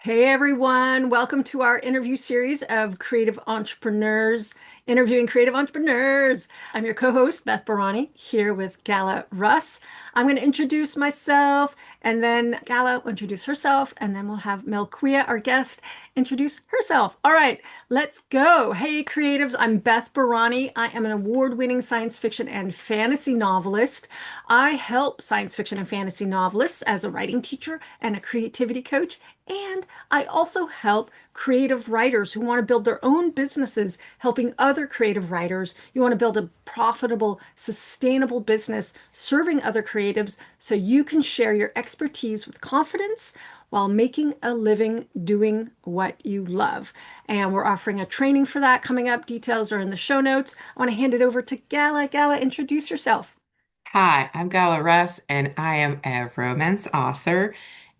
Hey everyone, welcome to our interview series of creative entrepreneurs, interviewing creative entrepreneurs. I'm your co-host, Beth Barany, here with Gala Russ. I'm going to introduce myself, and then Gala will introduce herself, and then we'll have Melquea, our guest, introduce herself. All right, let's go. Hey creatives, I'm Beth Barany. I am an award-winning science fiction and fantasy novelist. I help science fiction and fantasy novelists as a writing teacher and a creativity coach. And I also help creative writers who want to build their own businesses, helping other creative writers. You want to build a profitable, sustainable business serving other creatives so you can share your expertise with confidence while making a living doing what you love. And we're offering a training for that coming up. Details are in the show notes. I want to hand it over to Gala. Gala, introduce yourself. Hi, I'm Gala Russ, and I am a romance author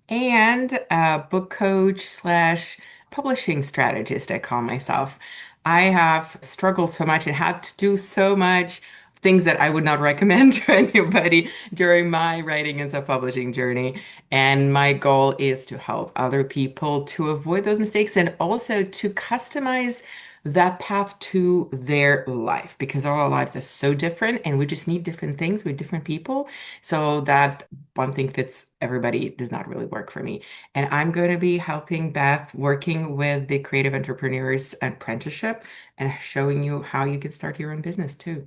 and a book coach slash publishing strategist, I call myself. I have struggled so much and had to do so much things that I would not recommend to anybody during my writing and self-publishing journey. And my goal is to help other people to avoid those mistakes and also to customize that path to their life because all our lives are so different and we just need different things with different people. So that one thing fits everybody does not really work for me. And I'm going to be helping Beth working with the Creative Entrepreneurs Apprenticeship and showing you how you can start your own business too,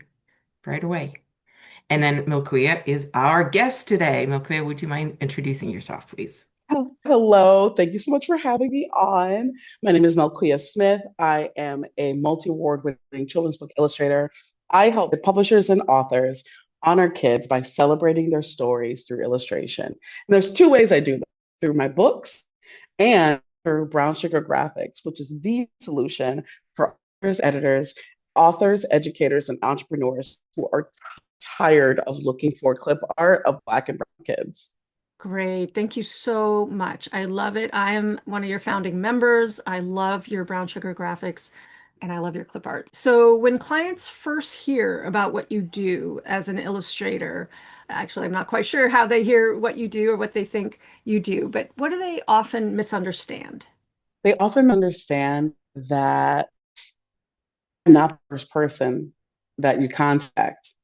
right away. And then Milquia is our guest today. Milquia, would you mind introducing yourself, please? Hello, thank you so much for having me on. My name is Melquea Smith. I am a multi-award winning children's book illustrator. I help the publishers and authors honor kids by celebrating their stories through illustration. And there's two ways I do that, through my books and through Brown Sugar Graphics, which is the solution for authors, educators, and entrepreneurs who are tired of looking for clip art of Black and Brown kids. Great. Thank you so much. I love it. I am one of your founding members. I love your brown sugar graphics and I love your clip art. So, when clients first hear about what you do as an illustrator, actually, I'm not quite sure how they hear what you do or what they think you do, but what do they often misunderstand? They often understand that I'm not the first person that you contact.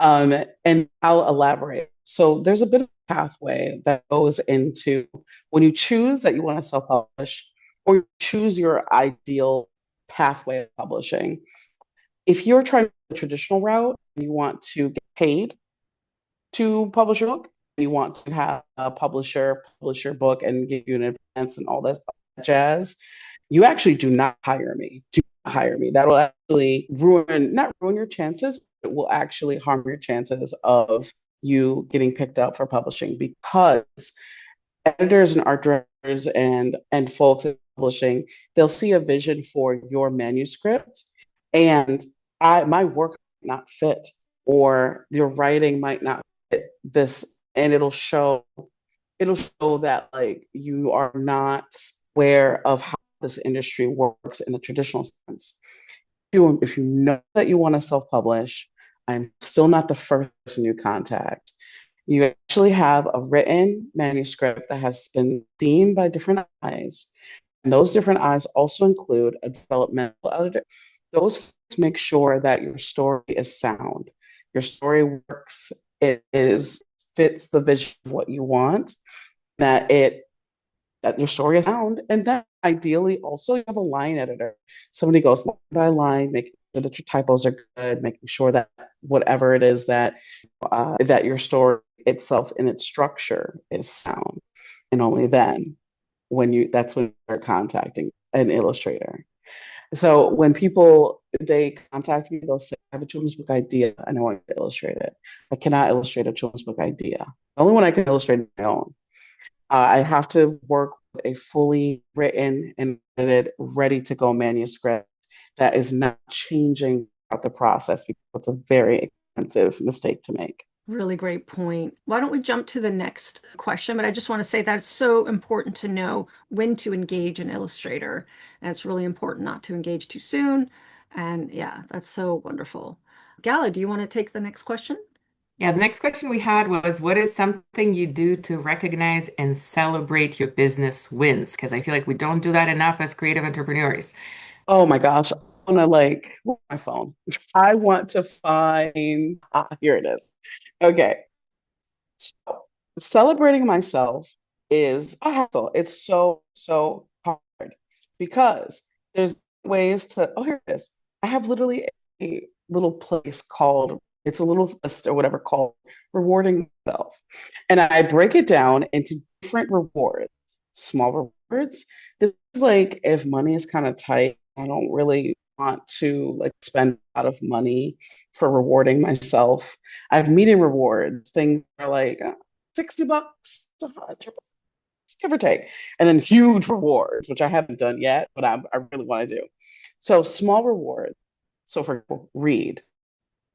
And I'll elaborate. So there's a bit of a pathway that goes into when you choose that you want to self-publish or you choose your ideal pathway of publishing. If you're trying the traditional route, you want to get paid to publish a book, you want to have a publisher publish your book and give you an advance and all that jazz, you actually do not hire me. Do not hire me. That will actually not ruin your chances, it will actually harm your chances of you getting picked up for publishing because editors and art directors and folks in publishing, they'll see a vision for your manuscript and my work might not fit or your writing might not fit this and it'll show that like you are not aware of how this industry works in the traditional sense. If you know that you want to self-publish, I'm still not the first person you contact. You actually have a written manuscript that has been seen by different eyes. And those different eyes also include a developmental editor. Those make sure that your story is sound. Your story works, it is fits the vision of what you want, that it that your story is sound, and then ideally also you have a line editor. Somebody goes line by line, making sure that your typos are good, making sure that whatever it is that your story itself in its structure is sound. And only then that's when you start contacting an illustrator. So when people they contact me, they'll say, I have a children's book idea and I want to illustrate it. I cannot illustrate a children's book idea. The only one I can illustrate is my own. I have to work with a fully written and edited, ready to go manuscript that is not changing throughout the process because it's a very expensive mistake to make. Really great point. Why don't we jump to the next question? But I just want to say that it's so important to know when to engage an illustrator. And it's really important not to engage too soon. And yeah, that's so wonderful. Gala, do you want to take the next question? Yeah, the next question we had was, what is something you do to recognize and celebrate your business wins? Because I feel like we don't do that enough as creative entrepreneurs. Oh my gosh. I want to where's my phone. I want to find, here it is. Okay. So celebrating myself is a hassle. It's so hard because there's ways to, oh, here it is. I have literally a little place called, it's a little list or whatever called rewarding myself. And I break it down into different rewards, small rewards. This is like if money is kind of tight, I don't really want to spend a lot of money for rewarding myself. I have meeting rewards, things are like $60, 100 bucks, give or take. And then huge rewards, which I haven't done yet, but I really want to do. So small rewards. So for example, read,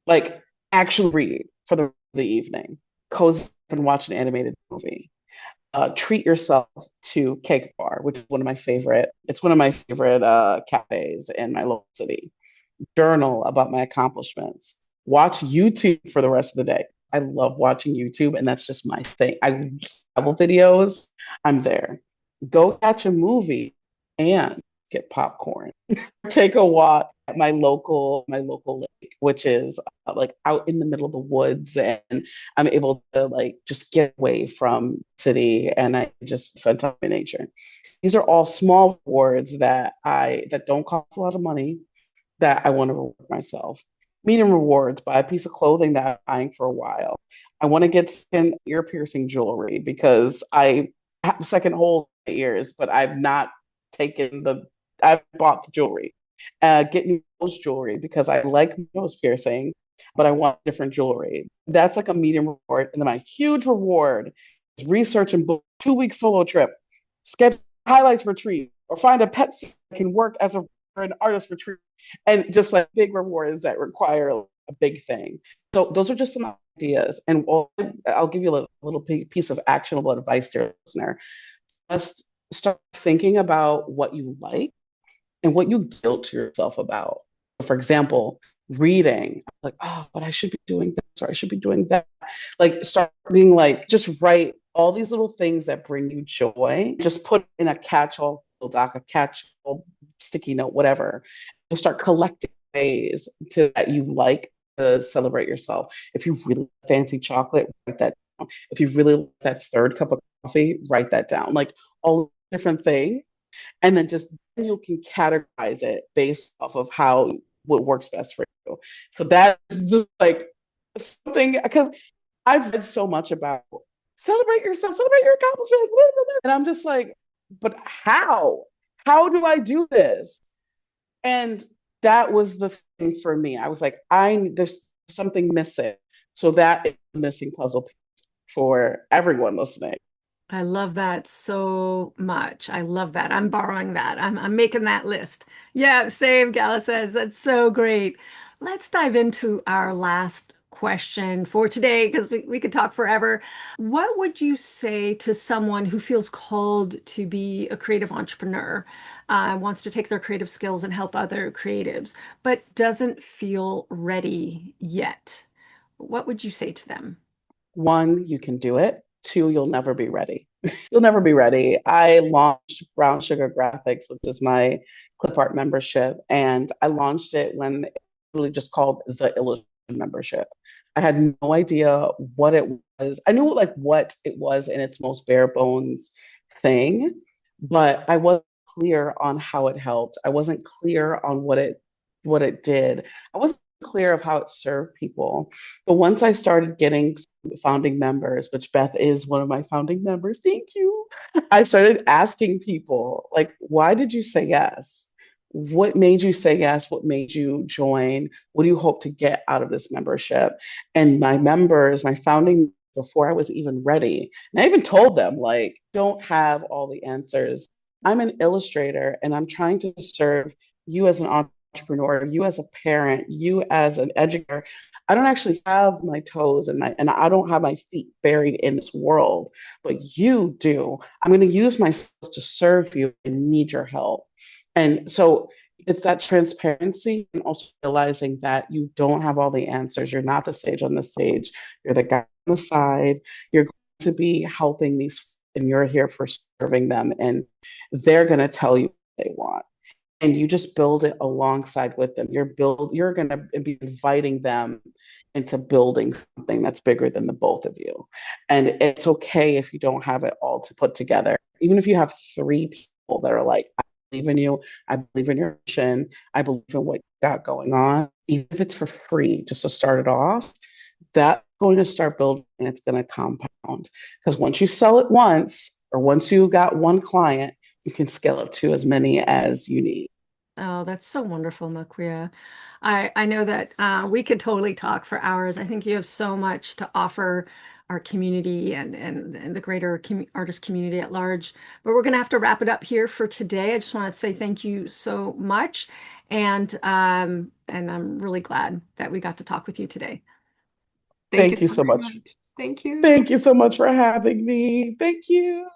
like actually read for the evening, cozy up and watch an animated movie. Treat yourself to Cake Bar, which is one of my favorite. It's one of my favorite cafes in my local city. Journal about my accomplishments. Watch YouTube for the rest of the day. I love watching YouTube, and that's just my thing. I travel videos. I'm there. Go catch a movie and get popcorn. Take a walk at my local lake, which is out in the middle of the woods, and I'm able to just get away from city, and I just spend time in nature. These are all small rewards that don't cost a lot of money that I want to reward myself. Meeting rewards, buy a piece of clothing that I'm buying for a while. I want to get some ear piercing jewelry because I have second hole in my ears, but I've bought the jewelry. Getting nose jewelry because I like nose piercing, but I want different jewelry. That's like a medium reward. And then my huge reward is research and book 2 week solo trip, schedule highlights retreat, or find a pet that can work as an artist retreat, and just like big rewards that require a big thing. So those are just some ideas, and I'll give you a little piece of actionable advice, dear listener. Just start thinking about what you like and what you guilt yourself about. For example, reading, like, oh, but I should be doing this or I should be doing that. Like, start being just write all these little things that bring you joy. Just put in a catch-all doc, a catch-all sticky note, whatever. And start collecting ways that you like to celebrate yourself. If you really fancy chocolate, write that down. If you really like that third cup of coffee, write that down. Like all different things, and then you can categorize it based off of what works best for you. So that's just something, because I've read so much about celebrate yourself, celebrate your accomplishments, blah, blah, blah. And I'm just like, but how do I do this? And that was the thing for me. I was like, there's something missing. So that is the missing puzzle piece for everyone listening. I love that so much. I love that. I'm borrowing that. I'm making that list. Yeah, same, Gala says. That's so great. Let's dive into our last question for today because we could talk forever. What would you say to someone who feels called to be a creative entrepreneur, wants to take their creative skills and help other creatives, but doesn't feel ready yet? What would you say to them? One, you can do it. Two, you'll never be ready. You'll never be ready. I launched Brown Sugar Graphics, which is my clip art membership, and I launched it when it really just called the illustration membership. I had no idea what it was. I knew what it was in its most bare bones thing, but I wasn't clear on how it helped. I wasn't clear on what it did. I wasn't clear of how it served people. But once I started getting founding members, which Beth is one of my founding members, thank you. I started asking people, why did you say yes? What made you say yes? What made you join? What do you hope to get out of this membership? And my members, my founding, before I was even ready, and I even told them, don't have all the answers. I'm an illustrator and I'm trying to serve you as an entrepreneur, you as a parent, you as an educator. I don't actually have my toes and I don't have my feet buried in this world, but you do. I'm going to use my skills to serve you and need your help. And so it's that transparency and also realizing that you don't have all the answers. You're not the sage on the stage. You're the guy on the side. You're going to be helping these, and you're here for serving them, and they're going to tell you what they want. And you just build it alongside with them. You're going to be inviting them into building something that's bigger than the both of you. And it's okay if you don't have it all to put together. Even if you have three people that are like, I believe in you, I believe in your mission, I believe in what you got going on, even if it's for free, just to start it off, that's going to start building and it's going to compound. Because once you sell it once, or once you got one client, you can scale up to as many as you need. Oh, that's so wonderful, Melquea. I know that we could totally talk for hours. I think you have so much to offer our community and the greater artist community at large. But we're going to have to wrap it up here for today. I just want to say thank you so much, and I'm really glad that we got to talk with you today. Thank you Thank you so so very much. much. Thank you. Thank you so much for having me. Thank you.